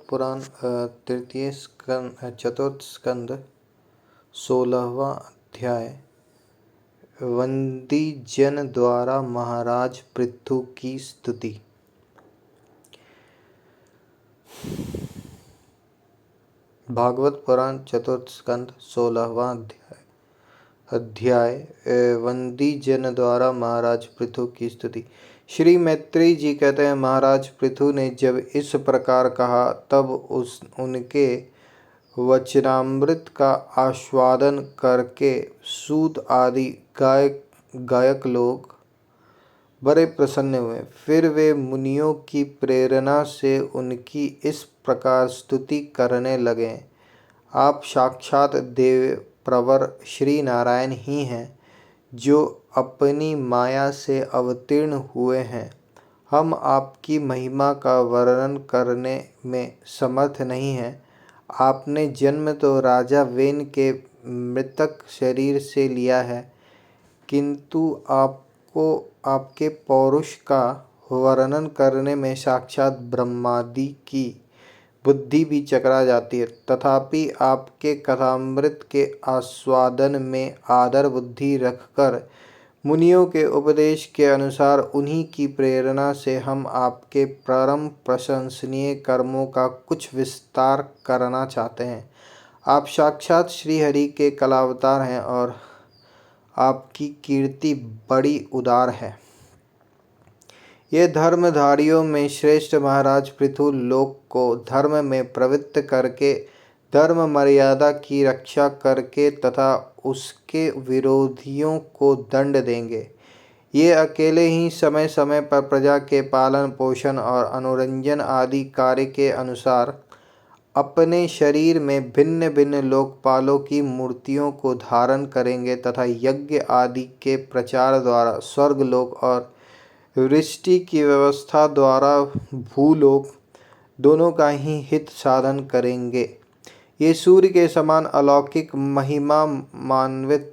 पुराण तृतीय स्कंद चतुर्थ स्कंद 16वां अध्याय। वंदी जन द्वारा महाराज पृथु की स्तुति। भागवत पुराण चतुर्थ स्कंद 16वां अध्याय। वंदी जन द्वारा महाराज पृथु की स्तुति। श्री मैत्रेय जी कहते हैं, महाराज पृथु ने जब इस प्रकार कहा तब उनके वचनामृत का आस्वादन करके सूत आदि गायक लोग बड़े प्रसन्न हुए। फिर वे मुनियों की प्रेरणा से उनकी इस प्रकार स्तुति करने लगे। आप साक्षात देव प्रवर श्री नारायण ही हैं, जो अपनी माया से अवतीर्ण हुए हैं। हम आपकी महिमा का वर्णन करने में समर्थ नहीं हैं। आपने जन्म तो राजा वेन के मृतक शरीर से लिया है, किंतु आपको आपके पौरुष का वर्णन करने में साक्षात ब्रह्मादि की बुद्धि भी चकरा जाती है। तथापि आपके कथामृत के आस्वादन में आदर बुद्धि रखकर मुनियों के उपदेश के अनुसार उन्हीं की प्रेरणा से हम आपके परम प्रशंसनीय कर्मों का कुछ विस्तार करना चाहते हैं। आप साक्षात श्री हरि के कलावतार हैं और आपकी कीर्ति बड़ी उदार है। ये धर्मधारियों में श्रेष्ठ महाराज पृथु लोक को धर्म में प्रवृत्त करके धर्म मर्यादा की रक्षा करके तथा उसके विरोधियों को दंड देंगे। ये अकेले ही समय समय पर प्रजा के पालन पोषण और अनुरंजन आदि कार्य के अनुसार अपने शरीर में भिन्न भिन्न लोकपालों की मूर्तियों को धारण करेंगे तथा यज्ञ आदि के प्रचार द्वारा स्वर्गलोक और वृष्टि की व्यवस्था द्वारा भूलोक दोनों का ही हित साधन करेंगे। ये सूर्य के समान अलौकिक महिमा मान्वित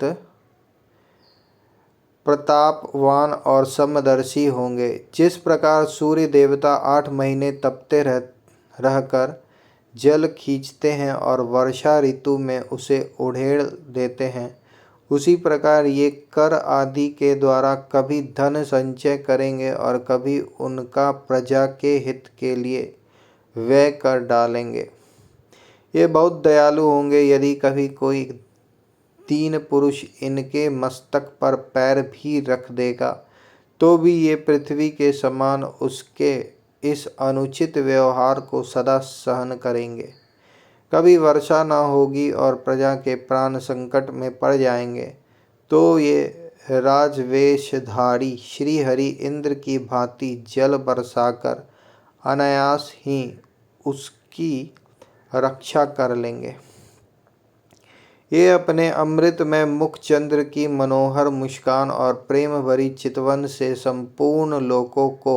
प्रतापवान और समदर्शी होंगे। जिस प्रकार सूर्य देवता 8 महीने तपते रहकर जल खींचते हैं और वर्षा ऋतु में उसे उड़ेल देते हैं, उसी प्रकार ये कर आदि के द्वारा कभी धन संचय करेंगे और कभी उनका प्रजा के हित के लिए व्यय कर डालेंगे। ये बहुत दयालु होंगे। यदि कभी कोई दीन पुरुष इनके मस्तक पर पैर भी रख देगा तो भी ये पृथ्वी के समान उसके इस अनुचित व्यवहार को सदा सहन करेंगे। कभी वर्षा न होगी और प्रजा के प्राण संकट में पड़ जाएंगे तो ये राजवेशधारी श्री हरि इंद्र की भांति जल बरसाकर अनायास ही उसकी रक्षा कर लेंगे। ये अपने अमृत में मुख चंद्र की मनोहर मुस्कान और प्रेम भरी चितवन से संपूर्ण लोकों को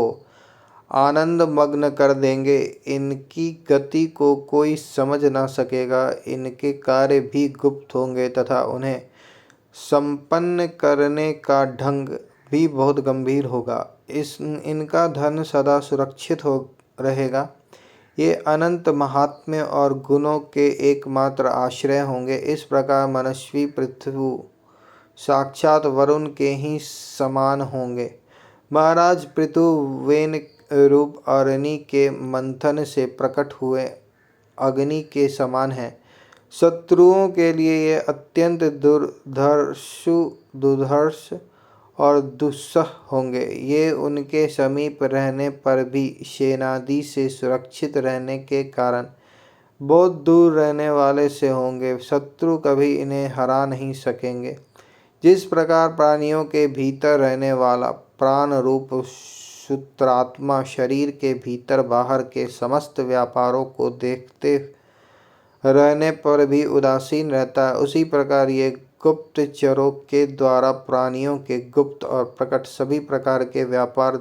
आनंद मग्न कर देंगे। इनकी गति को कोई समझ ना सकेगा। इनके कार्य भी गुप्त होंगे तथा उन्हें संपन्न करने का ढंग भी बहुत गंभीर होगा। इनका धन सदा सुरक्षित हो रहेगा। ये अनंत महात्म्य और गुणों के एकमात्र आश्रय होंगे। इस प्रकार मनस्वी पृथु साक्षात वरुण के ही समान होंगे। महाराज पृथु वेन रूप अरणि के मंथन से प्रकट हुए अग्नि के समान है। शत्रुओं के लिए ये अत्यंत दुर्धर्ष और दुस्सह होंगे। ये उनके समीप रहने पर भी सेनादि से सुरक्षित रहने के कारण बहुत दूर रहने वाले से होंगे। शत्रु कभी इन्हें हरा नहीं सकेंगे। जिस प्रकार प्राणियों के भीतर रहने वाला प्राण रूप सूत्रात्मा शरीर के भीतर बाहर के समस्त व्यापारों को देखते रहने पर भी उदासीन रहता है, उसी प्रकार ये गुप्तचरों के द्वारा प्राणियों के गुप्त और प्रकट सभी प्रकार के व्यापार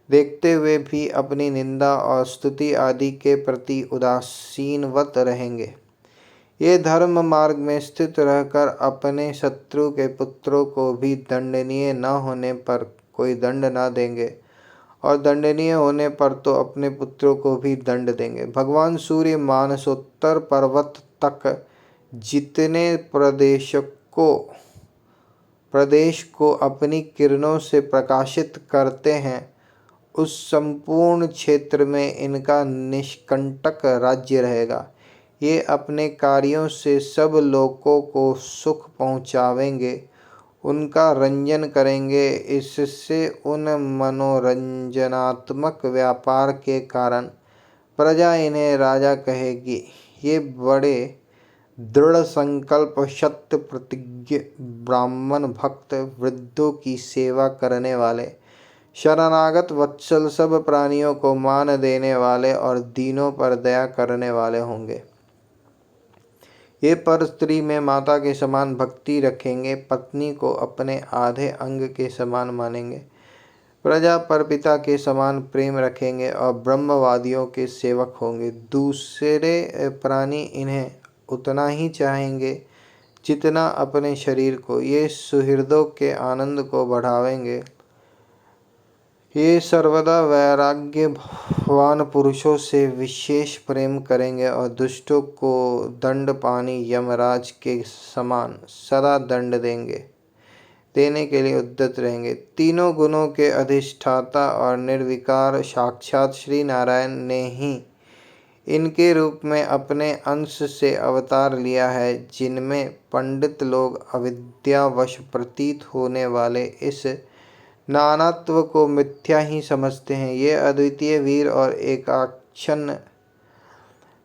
देखते हुए भी अपनी निंदा और स्तुति आदि के प्रति उदासीनवत रहेंगे। ये धर्म मार्ग में स्थित रहकर अपने शत्रु के पुत्रों को भी दंडनीय न होने पर कोई दंड न देंगे और दंडनीय होने पर तो अपने पुत्रों को भी दंड देंगे। भगवान सूर्य मानसोत्तर पर्वत तक जितने प्रदेश को अपनी किरणों से प्रकाशित करते हैं, उस संपूर्ण क्षेत्र में इनका निष्कंटक राज्य रहेगा। ये अपने कार्यों से सब लोगों को सुख पहुँचावेंगे, उनका रंजन करेंगे। इससे उन मनोरंजनात्मक व्यापार के कारण प्रजा इन्हें राजा कहेगी। ये बड़े दृढ़ संकल्प, सत्य प्रतिज्ञ, ब्राह्मण भक्त, वृद्धों की सेवा करने वाले, शरणागत वत्सल, सब प्राणियों को मान देने वाले और दीनों पर दया करने वाले होंगे। ये पर स्त्री में माता के समान भक्ति रखेंगे, पत्नी को अपने आधे अंग के समान मानेंगे, प्रजा पर पिता के समान प्रेम रखेंगे और ब्रह्मवादियों के सेवक होंगे। दूसरे प्राणी इन्हें उतना ही चाहेंगे जितना अपने शरीर को। ये सुहृदों के आनंद को बढ़ावेंगे। ये सर्वदा वैराग्यवान पुरुषों से विशेष प्रेम करेंगे और दुष्टों को दंड पानी यमराज के समान सदा दंड देने के लिए उद्यत रहेंगे। तीनों गुणों के अधिष्ठाता और निर्विकार साक्षात श्री नारायण ने ही इनके रूप में अपने अंश से अवतार लिया है, जिनमें पंडित लोग अविद्यावश प्रतीत होने वाले इस नानात्व को मिथ्या ही समझते हैं। ये अद्वितीय वीर और एकाक्षण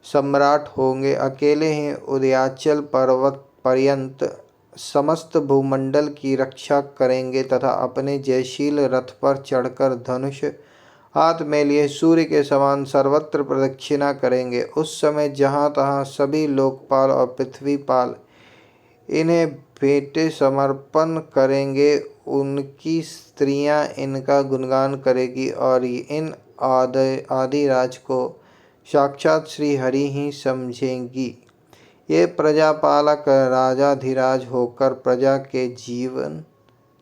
सम्राट होंगे। अकेले ही उदयाचल पर्वत पर्यंत समस्त भूमंडल की रक्षा करेंगे तथा अपने जयशील रथ पर चढ़कर धनुष हाथ में लिए सूर्य के समान सर्वत्र प्रदक्षिणा करेंगे। उस समय जहाँ तहाँ सभी लोकपाल और पृथ्वीपाल इन्हें भेंटें समर्पण करेंगे। उनकी स्त्रियां इनका गुणगान करेगी और इन आदिराज को साक्षात श्री हरि ही समझेंगी। ये प्रजापालक राजाधिराज होकर प्रजा के जीवन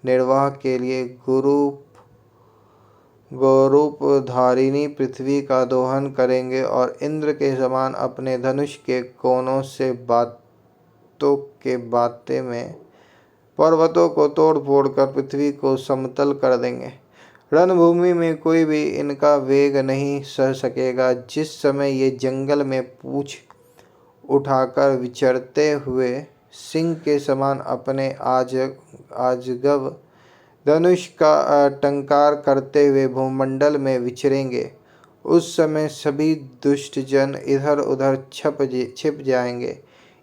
निर्वाह के लिए गौरूप धारिणी पृथ्वी का दोहन करेंगे और इंद्र के समान अपने धनुष के कोनों से बातों के बाते में पर्वतों को तोड़ फोड़ कर पृथ्वी को समतल कर देंगे। रणभूमि में कोई भी इनका वेग नहीं सह सकेगा। जिस समय ये जंगल में पूंछ उठाकर विचरते हुए सिंह के समान अपने आजगव धनुष का टंकार करते हुए भूमंडल में विचरेंगे, उस समय सभी दुष्ट जन इधर उधर छिप जाएंगे।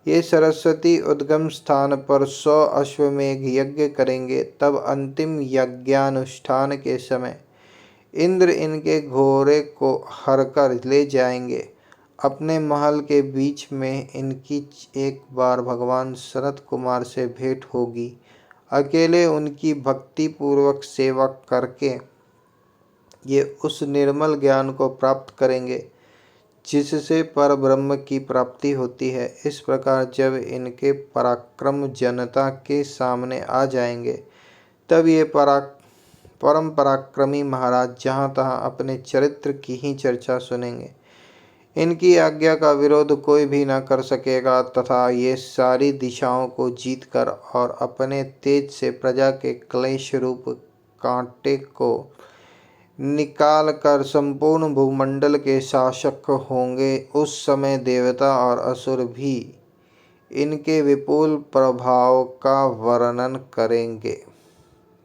ये सरस्वती उद्गम स्थान पर 100 अश्वमेघ यज्ञ करेंगे। तब अंतिम यज्ञानुष्ठान के समय इंद्र इनके घोड़े को हरकर ले जाएंगे। अपने महल के बीच में इनकी एक बार भगवान सनत कुमार से भेंट होगी। अकेले उनकी भक्ति पूर्वक सेवा करके ये उस निर्मल ज्ञान को प्राप्त करेंगे जिससे पर ब्रह्म की प्राप्ति होती है। इस प्रकार जब इनके पराक्रम जनता के सामने आ जाएंगे, तब ये परम पराक्रमी महाराज जहाँ तहाँ अपने चरित्र की ही चर्चा सुनेंगे। इनकी आज्ञा का विरोध कोई भी न कर सकेगा तथा ये सारी दिशाओं को जीतकर और अपने तेज से प्रजा के क्लेश रूप कांटे को निकाल कर संपूर्ण भूमंडल के शासक होंगे। उस समय देवता और असुर भी इनके विपुल प्रभाव का वर्णन करेंगे।